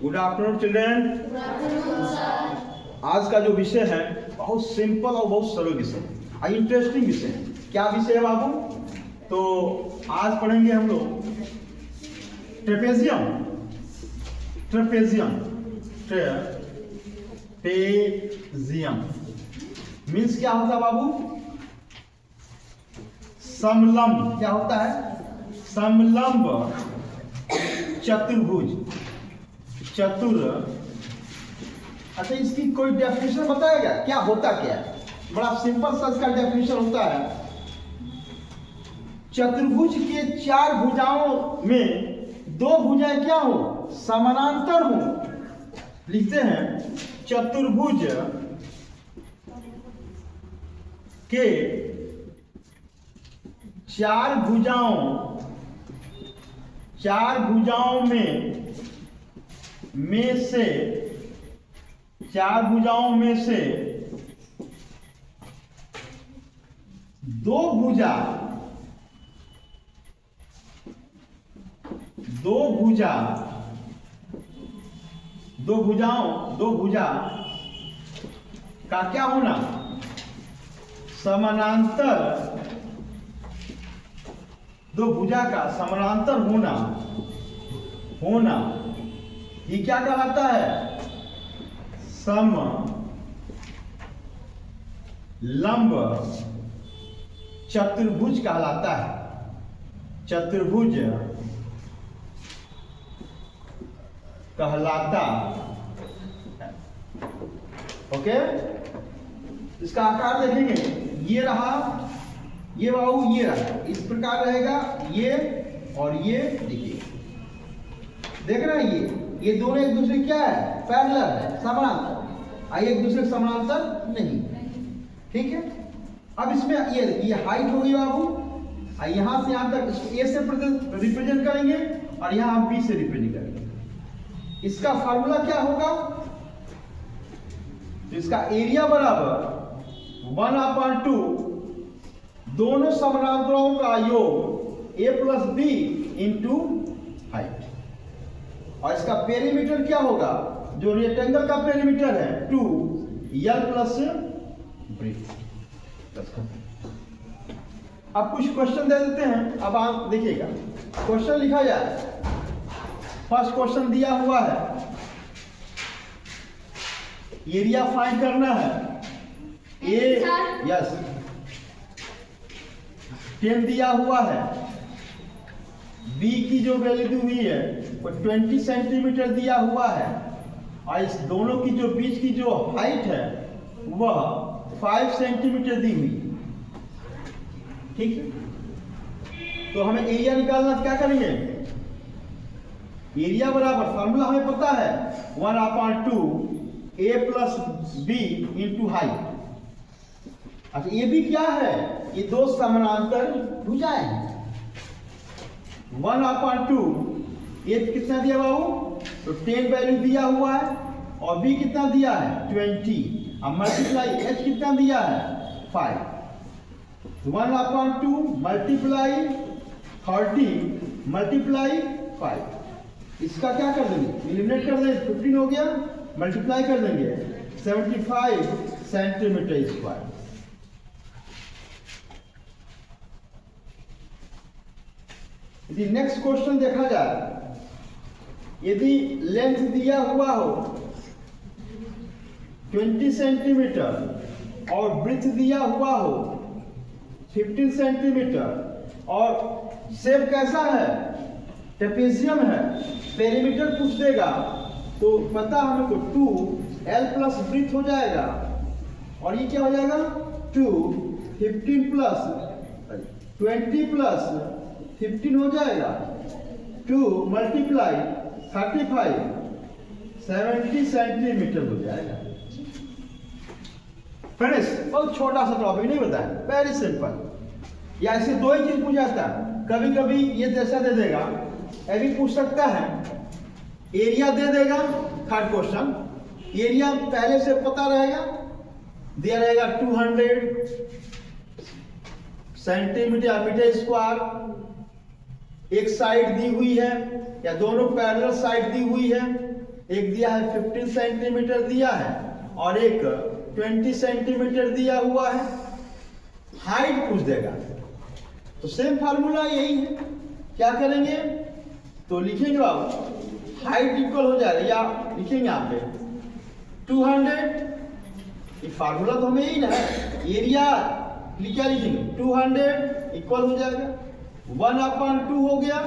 Good afternoon children. आज का जो विषय है बहुत सिंपल और बहुत सरल विषय है, इंटरेस्टिंग विषय है। क्या विषय है बाबू? तो आज पढ़ेंगे हम लोग ट्रेपेजियम। ट्रेपेजियम ट्रेपेजियम मीन्स क्या होता है बाबू? समलंब। क्या होता है? समलंब चतुर्भुज। चतुर। अच्छा, इसकी कोई डेफिनेशन बताएगा क्या होता क्या है? बड़ा सिंपल सा इसका डेफिनेशन होता है, चतुर्भुज के चार भुजाओं में दो भुजाएं क्या हो? समानांतर हो। लिखते हैं चतुर्भुज के चार भुजाओं में से चार भुजाओं में से दो भुजा का क्या होना? समानांतर। दो भुजा का समानांतर होना ये क्या कहलाता है? समलंब चतुर्भुज कहलाता है। चतुर्भुज कहलाता। ओके, इसका आकार देखेंगे, ये रहा, ये बाबू ये रहा, इस प्रकार रहेगा ये और ये। देखिए, देख रहे हैं ये दोनों एक दूसरे क्या है? पैरेलल है, समानांतर। आई एक दूसरे समानांतर नहीं। ठीक है, अब इसमें ये हाइट होगी बाबू, यहां से यहां तक ए से रिप्रेजेंट करेंगे और यहां बी से रिप्रेजेंट करेंगे। इसका फार्मूला क्या होगा? तो इसका एरिया बराबर 1/2 दोनों समानांतरों का योग a plus B into height. और इसका पेरीमीटर क्या होगा? जो रेक्टेंगल का पेरीमीटर है 2l प्लस ब्रेथ। अब कुछ क्वेश्चन दे देते हैं, अब आप देखिएगा। क्वेश्चन लिखा जाए, फर्स्ट क्वेश्चन दिया हुआ है, एरिया फाइंड करना है। यस 10 दिया हुआ है, बी की जो वैल्यू दी हुई है वो 20 सेंटीमीटर दिया हुआ है, और इस दोनों की जो बीच की जो हाइट है वह 5 सेंटीमीटर दी हुई। ठीक है, तो हमें एरिया निकालना, क्या करेंगे? एरिया बराबर, फार्मूला हमें पता है 1/2 a plus B into height. अच्छा, ये भी क्या है? ये दो समानांतर भुजाएं हैं। 1/2 ये कितना दिया बाबू? तो 10 वैल्यू दिया हुआ है, और बी कितना दिया है? 20। अब मल्टीप्लाई h कितना दिया है? 5। 1/2 मल्टीप्लाई 30 मल्टीप्लाई 5। इसका क्या कर देंगे? एलिमिनेट कर देंगे, 15 हो गया, मल्टीप्लाई कर देंगे 75 सेंटीमीटर स्क्वायर। यदि नेक्स्ट क्वेश्चन देखा जाए, यदि लेंथ दिया हुआ हो 20 सेंटीमीटर और ब्रेथ दिया हुआ हो 15 सेंटीमीटर, और शेप कैसा है? ट्रेपेजियम है। पेरीमीटर पूछ देगा तो पता हमें को 2l प्लस ब्रेथ हो जाएगा, और ये क्या हो जाएगा? 2 15 प्लस 20 प्लस 15 हो जाएगा, 2 मल्टीप्लाई 35 70 सेंटीमीटर हो जाएगा। फ्रेंड्स, बहुत छोटा सा टॉपिक, नहीं बताया, वेरी सिंपल। या ऐसे दो ही चीज पूछ जाता है, कभी कभी ये जैसा दे देगा, ये भी पूछ सकता है, एरिया दे देगा। थर्ड क्वेश्चन, एरिया पहले से पता रहेगा, दिया रहेगा 200 सेंटीमीटर मीटर स्क्वायर। एक साइड दी हुई है या दोनों पैरेलल साइड दी हुई है, एक दिया है 15 सेंटीमीटर दिया है और एक 20 सेंटीमीटर दिया हुआ है। हाइट पूछ देगा तो सेम फार्मूला यही है, क्या करेंगे तो लिखेंगे बाबू हाइट इक्वल हो जाएगा या लिखेंगे यहाँ पे 200, ये फार्मूला तो हमें यही ना है, एरिया क्या लिखेंगे 200 इक्वल हो जाएगा 1/2 हो गया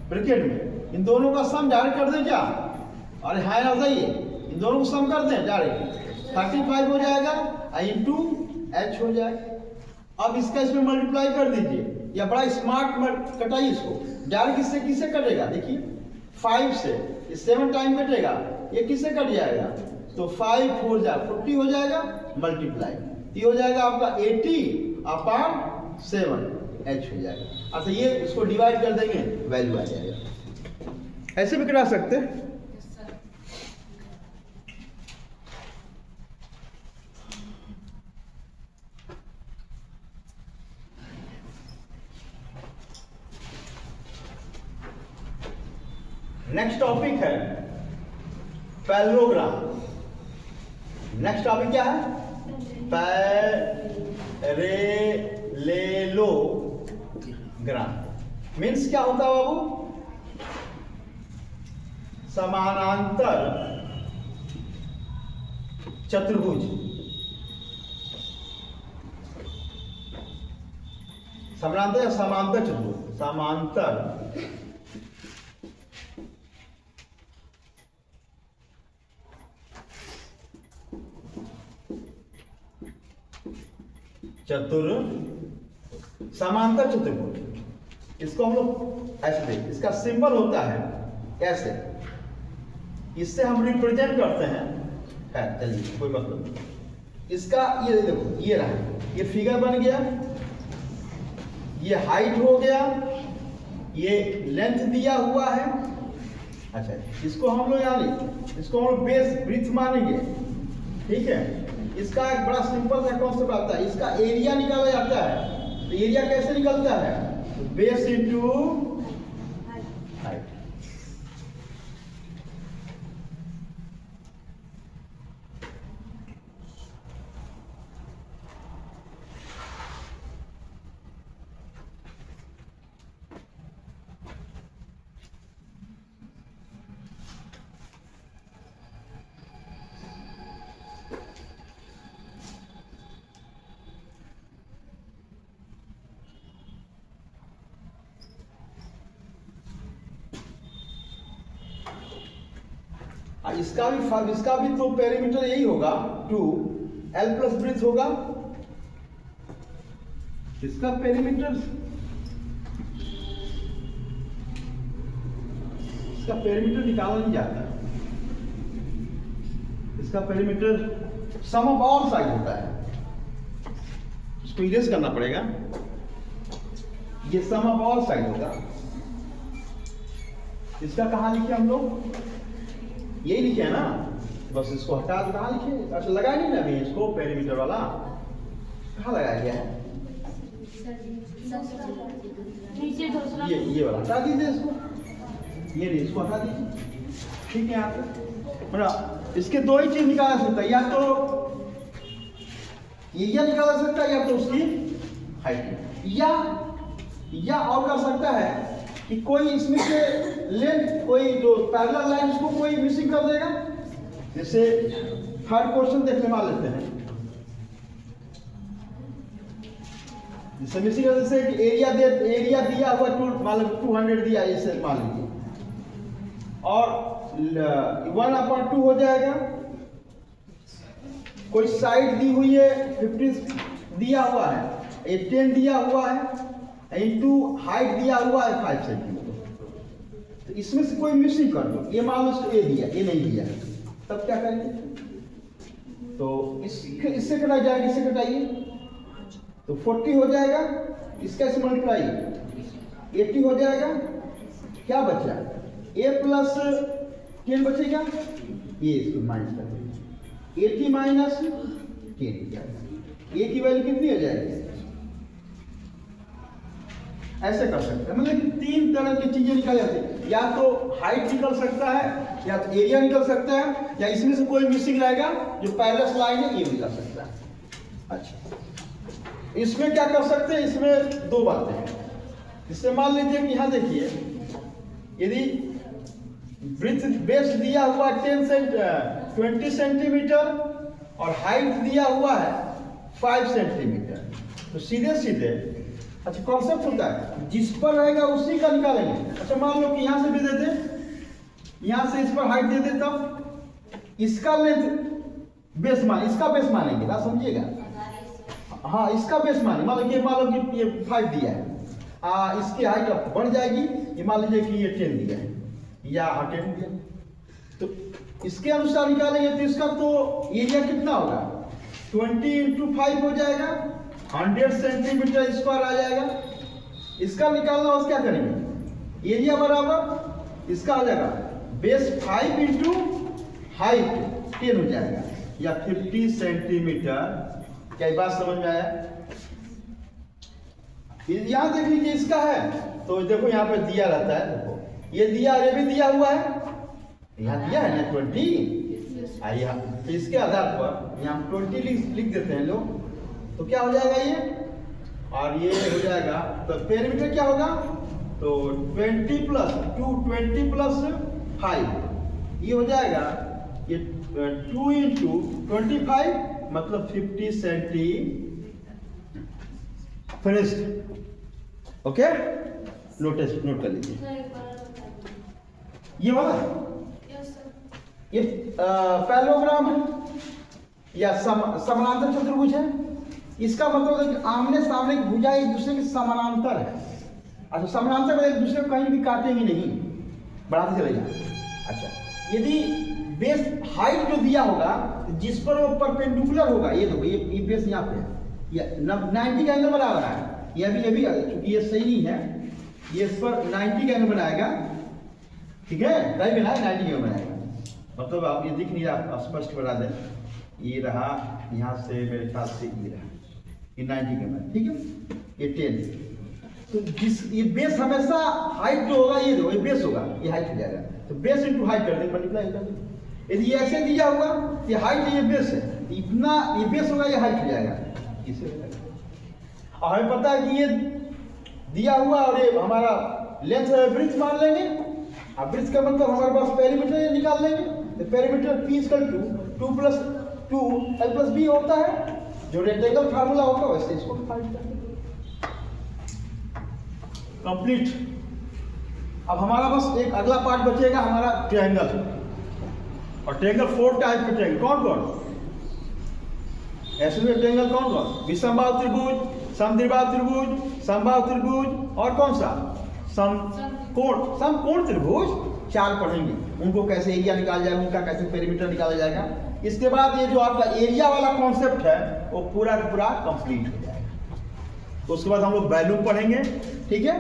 ब्रैकेट में, इन दोनों का सम डायरेक्ट कर दें क्या, अरे हाय ना बताइए, इन दोनों को सम कर दें डायरेक्ट 35 हो जाएगा इंटू h हो जाएगा। अब इसका इसमें मल्टीप्लाई कर दीजिए या बड़ा स्मार्ट कटाइए इसको, डायरेक्ट इससे किससे कटेगा देखिए 5 से, 7 टाइम कटेगा, ये किससे कट जाएगा तो 5 4 जा 40 हो जाएगा मल्टीप्लाई, ये हो जाएगा आपका 80/7 h हो जाएगा। अच्छा ये इसको डिवाइड कर देंगे वैल्यू आ जाएगा, ऐसे भी करा सकते हैं। नेक्स्ट टॉपिक है पैरेललोग्राम। नेक्स्ट टॉपिक क्या है पैरेललोग्राम मीन्स क्या होता है बाबू, समानांतर चतुर्भुज, समानांतर या समांतर चतुर्भुज, समांतर समांतर चतुर्भुज, इसको हम लोग ऐसे देखते, इसका सिंबल होता है ऐसे, इससे हम रिप्रेजेंट करते हैं, चलिए कोई मतलब नहीं, इसका ये देखो ये रहा, ये फिगर बन गया, ये हाइट हो गया, ये लेंथ दिया हुआ है। अच्छा इसको हम लोग यानी इसको हम लोग बेस ब्रीथ मानेंगे, ठीक है। इसका एक बड़ा सिंपल सा कॉन्सेप्ट आता है, इसका एरिया निकाला जाता है, तो एरिया कैसे निकलता है तो बेस इनटू हाइट। इसका भी तो पेरीमीटर यही होगा 2l प्लस ब्रीथ होगा, इसका पेरीमीटर निकाला नहीं जाता, इसका perimeter sum of all side होता है, इसको इरेज करना पड़ेगा, ये सम ऑफ ऑल साइड होगा। इसका कहां लिखे हम लोग, यही लिखे है ना, बस इसको हटा दो, कहाँ लिखे, अच्छा लगा नहीं ना अभी इसको पेरीमीटर वाला, कहाँ लगाया गया है ये वाला हटा दीजिए इसको, ये नहीं इसको हटा दीजिए, ठीक है। यहाँ पे मतलब इसके दो ही चीज निकाला सकता है, या तो एरिया निकाला सकता है या तो उसकी हाइट, या और कर सकता है कि कोई इसमें से लेंथ, कोई जो पैरेलल लाइन इसको कोई मिसिंग कर देगा, जैसे थर्ड क्वेश्चन देखने मान लेते हैं, जैसे मिसिंग कर जैसे कि एरिया दिया हुआ मतलब 200 दिया, इसे मान लीजिए, और 1/2 हो जाएगा, कोई साइड दी हुई है 50 दिया हुआ है, 10 दिया हुआ है, इंटू हाइट दिया हुआ है 5 सेंटीमीटर, तो इसमें से कोई मिसिंग कर दो, ये मान लो ए दिया, ये नहीं दिया, तब क्या करेंगे तो इससे कटाई जाएगी, इससे कटाइए तो 40 हो जाएगा, इसका से मल्टीप्लाई 80 हो जाएगा, क्या बचा a प्लस 10 बचेगा, ये इसको माइनस कर देंगे, 80 माइनस 10 a की वैल्यू कितनी हो जाएगी ऐसे कर सकते हैं। मतलब कि 3 तरह की चीजें निकल जाती है, या तो हाइट निकल सकता है, या तो एरिया निकल सकता है, या इसमें से कोई मिसिंग रहेगा जो पैरेलल लाइन है ये निकल सकता है। अच्छा, इसमें क्या कर सकते हैं, इसमें 2 बातें हैं। इससे मान लीजिए कि यहाँ देखिए, यदि ब्रेथ बेस दिया हुआ 20 सेंटीमीटर और हाइट दिया हुआ है 5 सेंटीमीटर, तो सीधे सीधे अच्छा कॉन्सेप्ट होता है जिस पर रहेगा उसी का निकालेंगे। अच्छा मान लो कि यहाँ से भी दे दे, यहाँ से इस पर हाइट दे दे, तब इसका लेंथ बेस मान, इसका बेस मानेंगे ना, समझिएगा। हाँ, इसका बेस माने, मान लो कि ये 5 दिया है, इसकी हाइट अब बढ़ जाएगी, ये मान लीजिए कि ये 10 दिया है, या 10 दिया, तो इसके अनुसार निकालेंगे। तो इसका तो एरिया कितना होगा, 20 × 5 हो जाएगा, 100 सेंटीमीटर स्क्वायर आ जाएगा। इसका निकालना हो, क्या करेंगे, एरिया बराबर इसका आ जाएगा बेस 5 × हाइट 10 हो जाएगा, या 50 सेंटीमीटर। क्या ये बात समझ में आया? यहाँ देख लीजिए, इसका है तो देखो यहाँ पे दिया रहता है, देखो ये दिया, ये भी दिया हुआ है, यहाँ दिया है ना 20, आइए तो इसके आधार पर यहाँ 20 लिख देते हैं लोग, तो क्या हो जाएगा ये, और ये हो जाएगा, तो पेरीमीटर क्या होगा, तो 20 + 5 ये हो जाएगा, ये 2 × 25 मतलब 50 सेंटीमीटर। ओके, नोट कर लीजिए। ये वाला ये पैरेललोग्राम है या समानांतर चतुर्भुज है। इसका मतलब है कि आमने सामने की भुजा एक दूसरे के समानांतर है। अच्छा, समानांतर में एक दूसरे को कहीं भी काटेंगे नहीं, बढ़ाते चले जाए। अच्छा, यदि बेस हाइट जो दिया होगा जिस पर वो परपेंडिकुलर होगा, ये देखो ये बेस यहाँ पे है, ये 90 का एंगल बना रहा है, ये भी क्योंकि ये सही नहीं है, ये इस पर 90 का एंगल बनाएगा, ठीक है, कहीं बनाए 90 का बनाएगा, मतलब आप ये दिख नहीं रहा, स्पष्ट बना दें, ये रहा यहाँ से मेरे ख्याल से ये रहा, ये 90 का बना, ठीक है, ये 10। तो ये बेस हमेशा हाइट जो होगा, ये देखो ये बेस होगा, ये हाइट हो जाएगा, तो बेस इंटू हाइट कर देंगे, मल्टीप्लाई कर देंगे। यदि ये ऐसे दिया हुआ, ये हाइट है, ये बेस है, इतना ये बेस होगा, ये हाइट हो जाएगा, इसे हो जाएगा। और हमें पता है कि ये दिया हुआ और ये हमारा लेंथ ब्रिथ मान लेंगे, अब ब्रिथ का मतलब हमारे पास पेरीमीटर निकाल लेंगे, तो पेरीमीटर P = 2 + 2 L + B होता है, जो रेक्टेंगल फार्मूला होगा वैसे इसको फाइंड करेंगे। कंप्लीट। अब हमारा बस एक अगला पार्ट बचेगा, हमारा ट्रायंगल, और ट्रायंगल 4 टाइप के ट्रायंगल कौन कौन, ऐसे ट्रायंगल कौन कौन, विषमबाहु त्रिभुज, समद्विबाहु त्रिभुज, समबाहु त्रिभुज, और कौन सा, समकोण त्रिभुज। 4 पढ़ेंगे, उनको कैसे एरिया निकाला जाएगा, उनका कैसे पेरीमीटर निकाला जाएगा। इसके बाद ये जो आपका एरिया वाला कॉन्सेप्ट है वो पूरा का पूरा कंप्लीट हो जाएगा। उसके बाद हम लोग वैल्यू पढ़ेंगे, ठीक है।